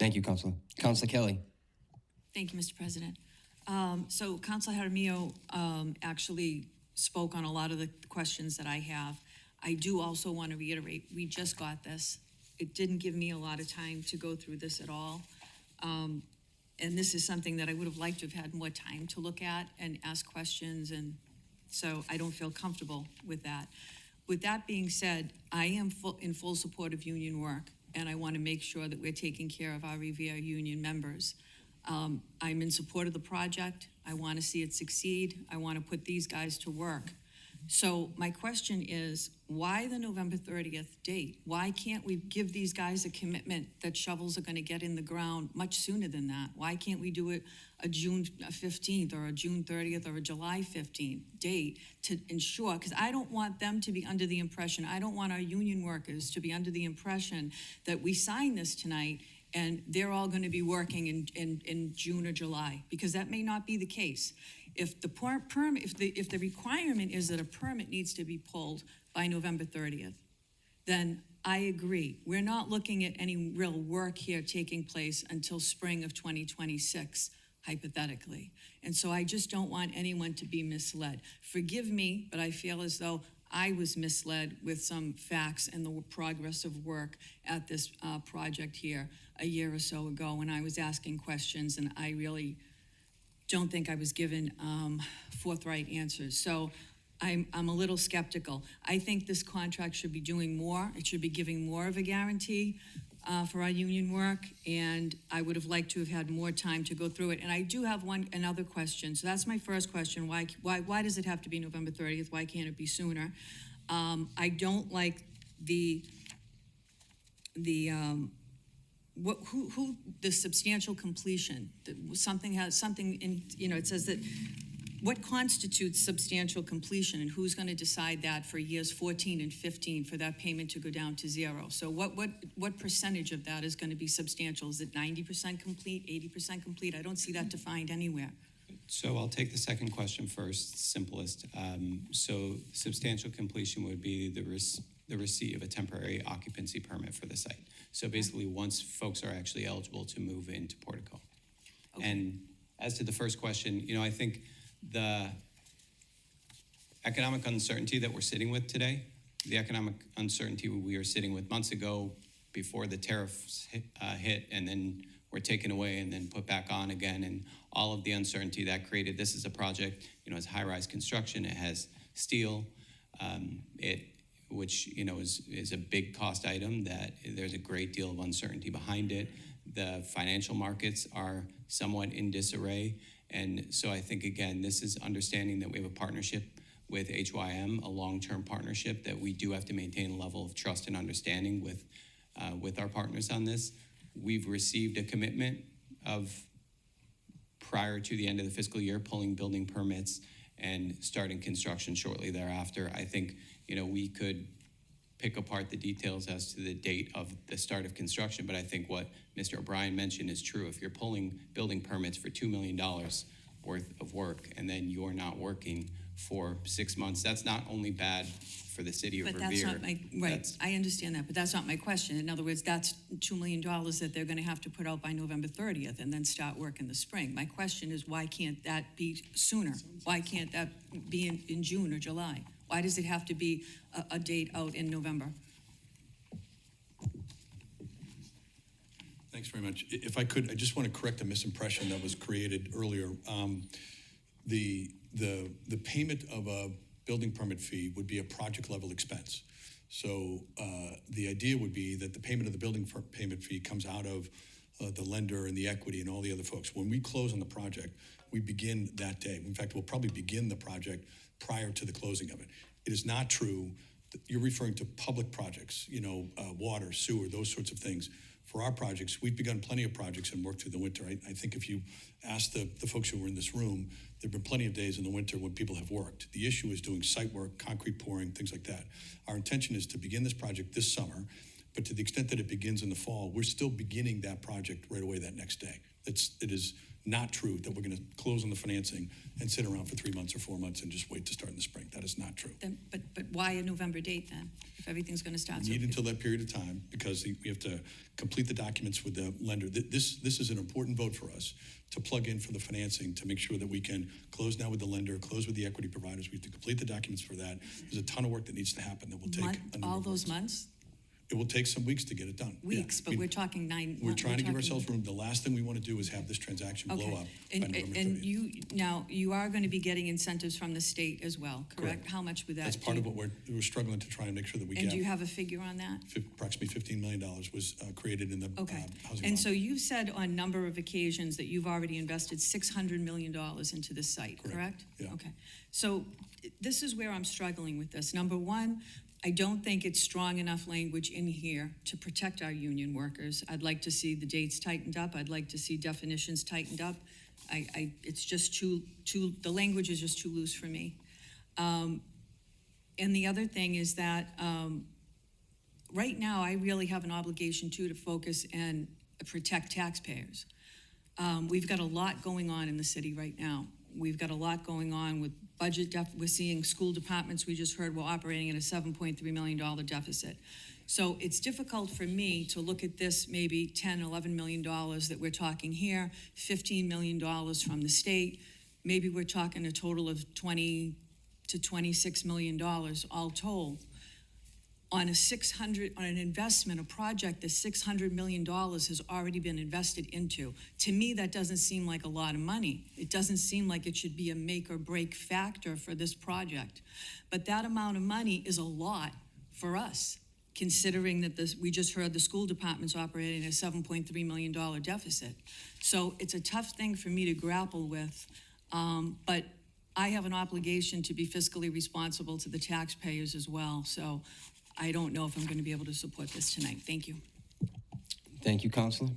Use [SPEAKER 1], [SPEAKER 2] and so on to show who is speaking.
[SPEAKER 1] Thank you, Councilor. Councilor Kelly.
[SPEAKER 2] Thank you, Mr. President. So Councilor Jaramillo actually spoke on a lot of the questions that I have. I do also want to reiterate, we just got this. It didn't give me a lot of time to go through this at all. And this is something that I would have liked to have had more time to look at and ask questions, and so I don't feel comfortable with that. With that being said, I am in full support of union work, and I want to make sure that we're taking care of our Revere union members. I'm in support of the project. I want to see it succeed. I want to put these guys to work. So my question is, why the November 30th date? Why can't we give these guys a commitment that shovels are going to get in the ground much sooner than that? Why can't we do it a June 15th or a June 30th or a July 15th date to ensure, because I don't want them to be under the impression, I don't want our union workers to be under the impression that we signed this tonight and they're all going to be working in June or July, because that may not be the case. If the if the requirement is that a permit needs to be pulled by November 30th, then I agree. We're not looking at any real work here taking place until spring of 2026, hypothetically. And so I just don't want anyone to be misled. Forgive me, but I feel as though I was misled with some facts and the progress of work at this project here a year or so ago when I was asking questions, and I really don't think I was given forthright answers. So I'm a little skeptical. I think this contract should be doing more. It should be giving more of a guarantee for our union work, and I would have liked to have had more time to go through it. And I do have another question. So that's my first question. Why does it have to be November 30th? Why can't it be sooner? I don't like the substantial completion. Something in, it says that what constitutes substantial completion, and who's going to decide that for years 14 and 15 for that payment to go down to zero? So what percentage of that is going to be substantial? Is it 90% complete, 80% complete? I don't see that defined anywhere.
[SPEAKER 3] So I'll take the second question first, simplest. So substantial completion would be the receipt of a temporary occupancy permit for the site. So basically, once folks are actually eligible to move into Portico. Okay. And as to the first question, I think the economic uncertainty that we're sitting with today, the economic uncertainty we were sitting with months ago before the tariffs hit and then were taken away and then put back on again, and all of the uncertainty that created. This is a project, it's high-rise construction. It has steel, which is a big cost item that there's a great deal of uncertainty behind it. The financial markets are somewhat in disarray. And so I think, again, this is understanding that we have a partnership with HYM, a long-term partnership, that we do have to maintain a level of trust and understanding with our partners on this. We've received a commitment of, prior to the end of the fiscal year, pulling building permits and starting construction shortly thereafter. I think, we could pick apart the details as to the date of the start of construction, but I think what Mr. O'Brien mentioned is true. If you're pulling building permits for $2 million worth of work and then you're not working for 6 months, that's not only bad for the city of Revere. But that's not
[SPEAKER 2] right. I understand that, but that's not my question. In other words, that's $2 million that they're going to have to put out by November 30th and then start work in the spring. My question is, why can't that be sooner? Why can't that be in June or July? Why does it have to be a date out in November?
[SPEAKER 4] Thanks very much. If I could, I just want to correct a misimpression that was created earlier. The payment of a building permit fee would be a project level expense. So the idea would be that the payment of the building payment fee comes out of the lender and the equity and all the other folks. When we close on the project, we begin that day. In fact, we'll probably begin the project prior to the closing of it. It is not true that you're referring to public projects, water, sewer, those sorts of things. For our projects, we've begun plenty of projects and worked through the winter. I think if you ask the folks who were in this room, there have been plenty of days in the winter when people have worked. The issue is doing site work, concrete pouring, things like that. Our intention is to begin this project this summer, but to the extent that it begins in the fall, we're still beginning that project right away that next day. It is not true that we're going to close on the financing and sit around for 3 months or 4 months and just wait to start in the spring. That is not true.
[SPEAKER 2] Then, but why a November date then, if everything's gonna start?
[SPEAKER 4] We
[SPEAKER 2] so
[SPEAKER 4] need until that period of time because we have to complete the documents with the lender. This is an important vote for us to plug in for the financing to make sure that we can close now with the lender, close with the equity providers. We have to complete the documents for that. There's a ton of work that needs to happen that will take a number
[SPEAKER 2] All
[SPEAKER 4] of
[SPEAKER 2] those
[SPEAKER 4] months.
[SPEAKER 2] months?
[SPEAKER 4] It will take some weeks to get it done. Yeah.
[SPEAKER 2] Weeks,
[SPEAKER 4] I
[SPEAKER 2] but
[SPEAKER 4] mean,
[SPEAKER 2] we're talking 9 months.
[SPEAKER 4] we're trying to give ourselves room. The last thing we want to do is have this transaction blow
[SPEAKER 2] Okay.
[SPEAKER 4] up by November 30th.
[SPEAKER 2] And you are going to be getting incentives from the state as well, correct?
[SPEAKER 4] Correct.
[SPEAKER 2] How much would that?
[SPEAKER 4] That's part of what we're struggling to try and make sure that we
[SPEAKER 2] And
[SPEAKER 4] get.
[SPEAKER 2] do you have a figure on that?
[SPEAKER 4] Approximately $15 million was created in the
[SPEAKER 2] Okay.
[SPEAKER 4] housing
[SPEAKER 2] And
[SPEAKER 4] bond.
[SPEAKER 2] so you've said on a number of occasions that you've already invested $600 million into this site, correct?
[SPEAKER 4] Yeah.
[SPEAKER 2] Okay. So this is where I'm struggling with this. Number one, I don't think it's strong enough language in here to protect our union workers. I'd like to see the dates tightened up. I'd like to see definitions tightened up. It's just the language is just too loose for me. And the other thing is that right now, I really have an obligation too to focus and protect taxpayers. We've got a lot going on in the city right now. We've got a lot going on with budget we're seeing school departments, we just heard, we're operating at a $7.3 million deficit. So it's difficult for me to look at this maybe $10, $11 million that we're talking here, $15 million from the state. Maybe we're talking a total of $20 to $26 million all told. On an investment, a project that $600 million has already been invested into. To me, that doesn't seem like a lot of money. It doesn't seem like it should be a make or break factor for this project. But that amount of money is a lot for us, considering that we just heard the school department's operating at a $7.3 million deficit. So it's a tough thing for me to grapple with, but I have an obligation to be fiscally responsible to the taxpayers as well. So I don't know if I'm going to be able to support this tonight. Thank you.
[SPEAKER 1] Thank you, Councilor.